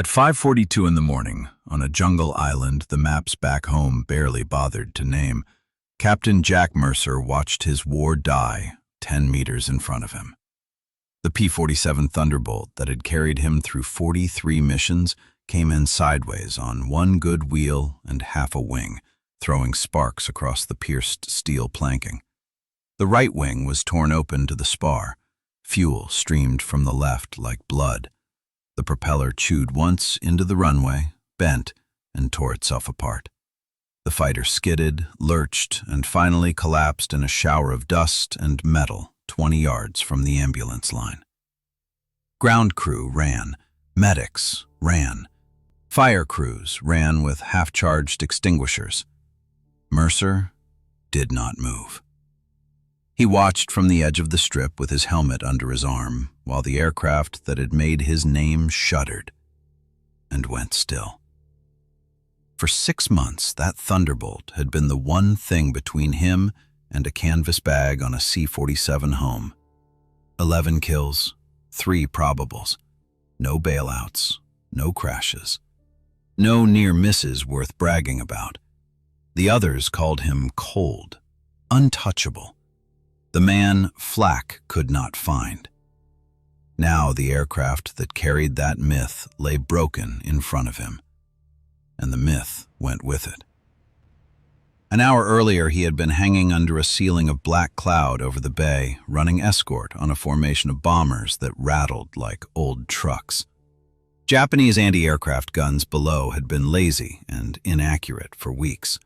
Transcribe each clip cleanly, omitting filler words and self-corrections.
At 5:42 in the morning, on a jungle island the maps back home barely bothered to name, Captain Jack Mercer watched his war die 10 meters in front of him. The P-47 Thunderbolt that had carried him through 43 missions came in sideways on one good wheel and half a wing, throwing sparks across the pierced steel planking. The right wing was torn open to the spar. Fuel streamed from the left like blood. The propeller chewed once into the runway, bent, and tore itself apart. The fighter skidded, lurched, and finally collapsed in a shower of dust and metal 20 yards from the ambulance line. Ground crew ran. Medics ran. Fire crews ran with half-charged extinguishers. Mercer did not move. He watched from the edge of the strip with his helmet under his arm, while the aircraft that had made his name shuddered and went still. For 6 months, that Thunderbolt had been the one thing between him and a canvas bag on a C-47 home. 11 kills, 3 probables, no bailouts, no crashes, no near misses worth bragging about. The others called him cold, untouchable, the man flak could not find. Now the aircraft that carried that myth lay broken in front of him, and the myth went with it. An hour earlier he had been hanging under a ceiling of black cloud over the bay, running escort on a formation of bombers that rattled like old trucks. Japanese anti-aircraft guns below had been lazy and inaccurate for weeks.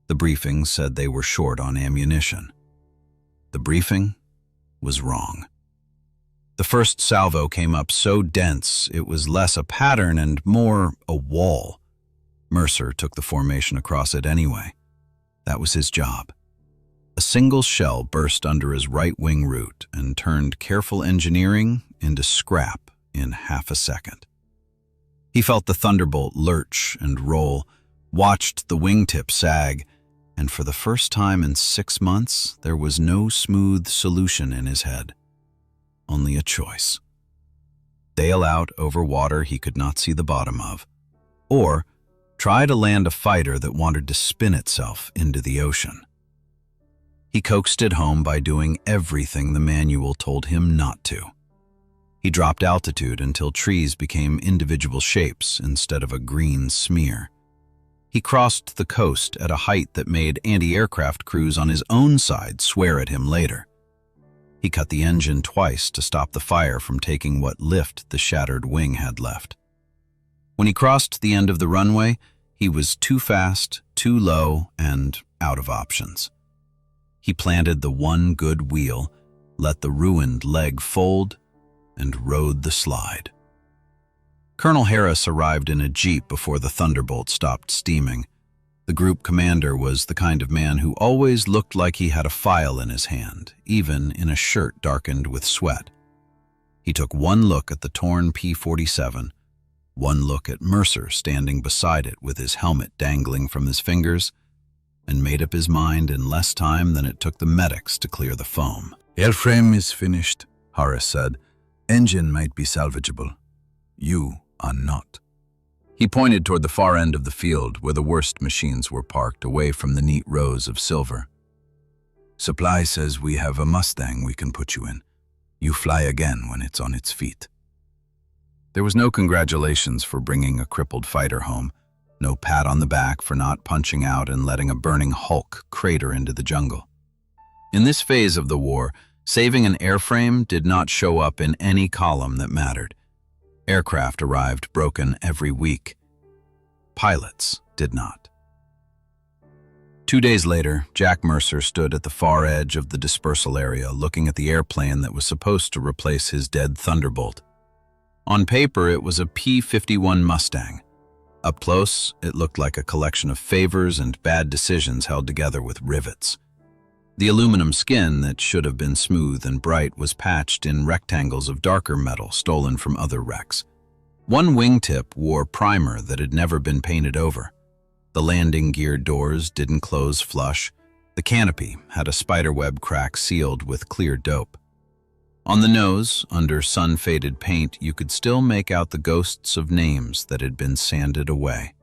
The briefing said they were short on ammunition. The briefing was wrong. The first salvo came up so dense it was less a pattern and more a wall. Mercer took the formation across it anyway. That was his job. A single shell burst under his right wing root and turned careful engineering into scrap in half a second. He felt the Thunderbolt lurch and roll, watched the wingtip sag, and for the first time in 6 months, there was no smooth solution in his head. Only a choice. Sail out over water he could not see the bottom of, or try to land a fighter that wanted to spin itself into the ocean. He coaxed it home by doing everything the manual told him not to. He dropped altitude until trees became individual shapes instead of a green smear. He crossed the coast at a height that made anti-aircraft crews on his own side swear at him later. He cut the engine twice to stop the fire from taking what lift the shattered wing had left. When he crossed the end of the runway, he was too fast, too low, and out of options. He planted the one good wheel, let the ruined leg fold, and rode the slide. Colonel Harris arrived in a jeep before the Thunderbolt stopped steaming. The group commander was the kind of man who always looked like he had a file in his hand, even in a shirt darkened with sweat. He took one look at the torn P-47, one look at Mercer standing beside it with his helmet dangling from his fingers, and made up his mind in less time than it took the medics to clear the foam. "Airframe is finished," Harris said. "Engine might be salvageable. You are not." He pointed toward the far end of the field where the worst machines were parked away from the neat rows of silver. "Supply says we have a Mustang we can put you in. You fly again when it's on its feet." There was no congratulations for bringing a crippled fighter home, no pat on the back for not punching out and letting a burning hulk crater into the jungle. In this phase of the war, saving an airframe did not show up in any column that mattered. Aircraft arrived broken every week. Pilots did not. 2 days later, Jack Mercer stood at the far edge of the dispersal area looking at the airplane that was supposed to replace his dead Thunderbolt. On paper, it was a P-51 Mustang. Up close, it looked like a collection of favors and bad decisions held together with rivets. The aluminum skin that should have been smooth and bright was patched in rectangles of darker metal stolen from other wrecks. One wingtip wore primer that had never been painted over. The landing gear doors didn't close flush. The canopy had a spiderweb crack sealed with clear dope. On the nose, under sun-faded paint, you could still make out the ghosts of names that had been sanded away.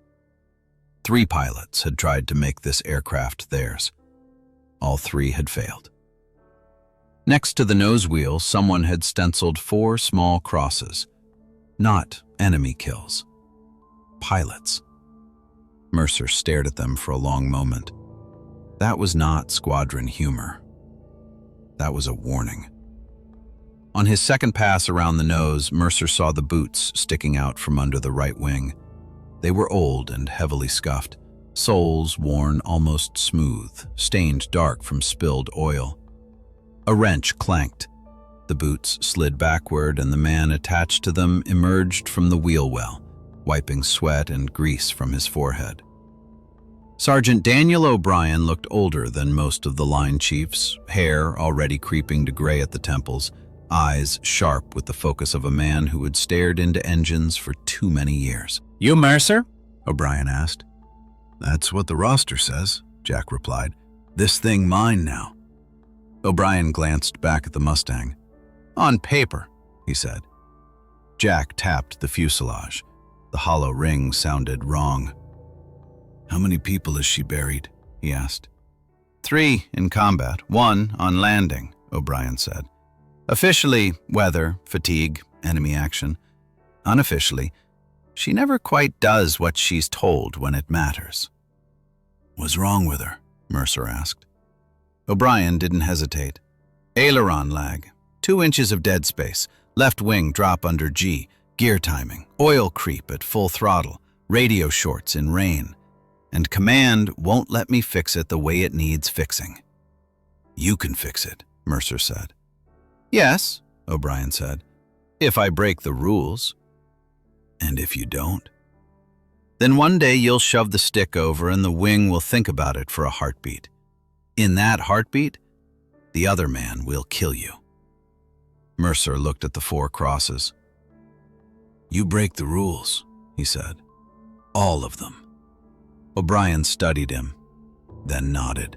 3 pilots had tried to make this aircraft theirs. All 3 had failed. Next to the nose wheel, someone had stenciled 4 small crosses. Not enemy kills. Pilots. Mercer stared at them for a long moment. That was not squadron humor. That was a warning. On his second pass around the nose, Mercer saw the boots sticking out from under the right wing. They were old and heavily scuffed, soles worn almost smooth, stained dark from spilled oil. A wrench clanked. The boots slid backward, and the man attached to them emerged from the wheel well, wiping sweat and grease from his forehead. Sergeant Daniel O'Brien looked older than most of the line chiefs, hair already creeping to gray at the temples, eyes sharp with the focus of a man who had stared into engines for too many years. "You Mercer?" O'Brien asked. "That's what the roster says," Jack replied. "This thing mine now." O'Brien glanced back at the Mustang. "On paper," he said. Jack tapped the fuselage. The hollow ring sounded wrong. "How many people has she buried?" he asked. 3 in combat, 1 on landing," O'Brien said. "Officially, weather, fatigue, enemy action. Unofficially, she never quite does what she's told when it matters." "What's wrong with her?" Mercer asked. O'Brien didn't hesitate. "Aileron lag, 2 inches of dead space, left wing drop under G, gear timing, oil creep at full throttle, radio shorts in rain, and command won't let me fix it the way it needs fixing." "You can fix it," Mercer said. "Yes," O'Brien said, "if I break the rules." "And if you don't?" "Then one day you'll shove the stick over and the wing will think about it for a heartbeat. In that heartbeat, the other man will kill you." Mercer looked at the 4 crosses. "You break the rules," he said. "All of them." O'Brien studied him, then nodded.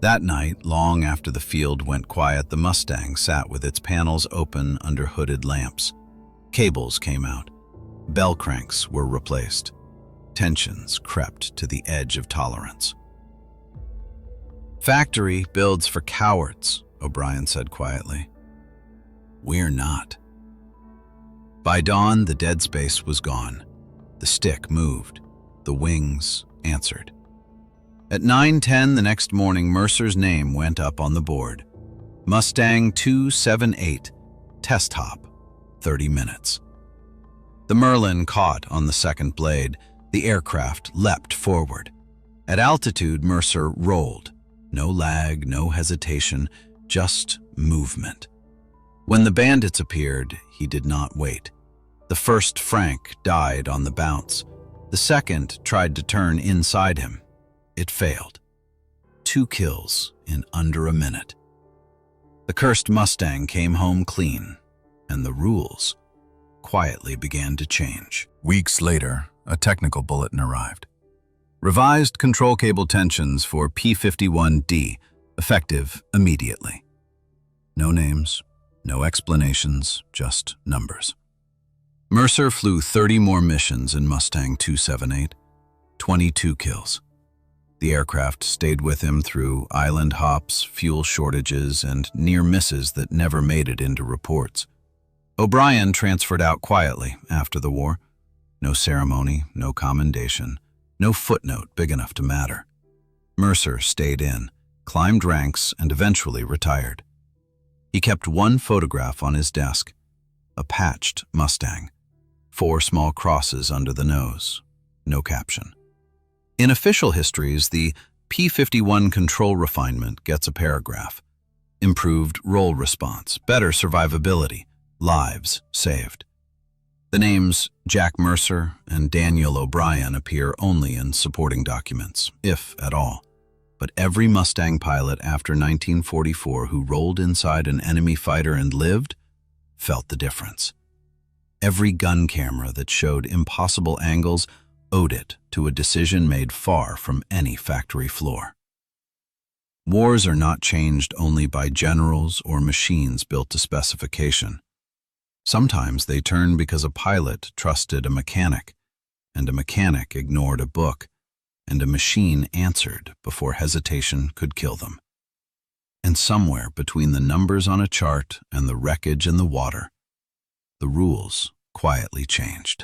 That night, long after the field went quiet, the Mustang sat with its panels open under hooded lamps. Cables came out. Bell cranks were replaced. Tensions crept to the edge of tolerance. "Factory builds for cowards," O'Brien said quietly. "We're not." By dawn, the dead space was gone. The stick moved. The wings answered. At 9:10 the next morning, Mercer's name went up on the board. Mustang 278, test hop, 30 minutes. The Merlin caught on the second blade. The aircraft leapt forward. At altitude, Mercer rolled. No lag, no hesitation, just movement. When the bandits appeared, he did not wait. The first Frank died on the bounce. The second tried to turn inside him. It failed. 2 kills in under a minute. The cursed Mustang came home clean, and the rules quietly began to change. Weeks later, a technical bulletin arrived. Revised control cable tensions for P-51D, effective immediately. No names, no explanations, just numbers. Mercer flew 30 more missions in Mustang 278, 22 kills. The aircraft stayed with him through island hops, fuel shortages, and near misses that never made it into reports. O'Brien transferred out quietly after the war. No ceremony, no commendation, no footnote big enough to matter. Mercer stayed in, climbed ranks, and eventually retired. He kept 1 photograph on his desk, a patched Mustang, 4 small crosses under the nose, no caption. In official histories, the P-51 control refinement gets a paragraph. Improved roll response, better survivability, lives saved. The names Jack Mercer and Daniel O'Brien appear only in supporting documents, if at all. But every Mustang pilot after 1944 who rolled inside an enemy fighter and lived felt the difference. Every gun camera that showed impossible angles owed it to a decision made far from any factory floor. Wars are not changed only by generals or machines built to specification. Sometimes they turn because a pilot trusted a mechanic, and a mechanic ignored a book, and a machine answered before hesitation could kill them. And somewhere between the numbers on a chart and the wreckage in the water, the rules quietly changed.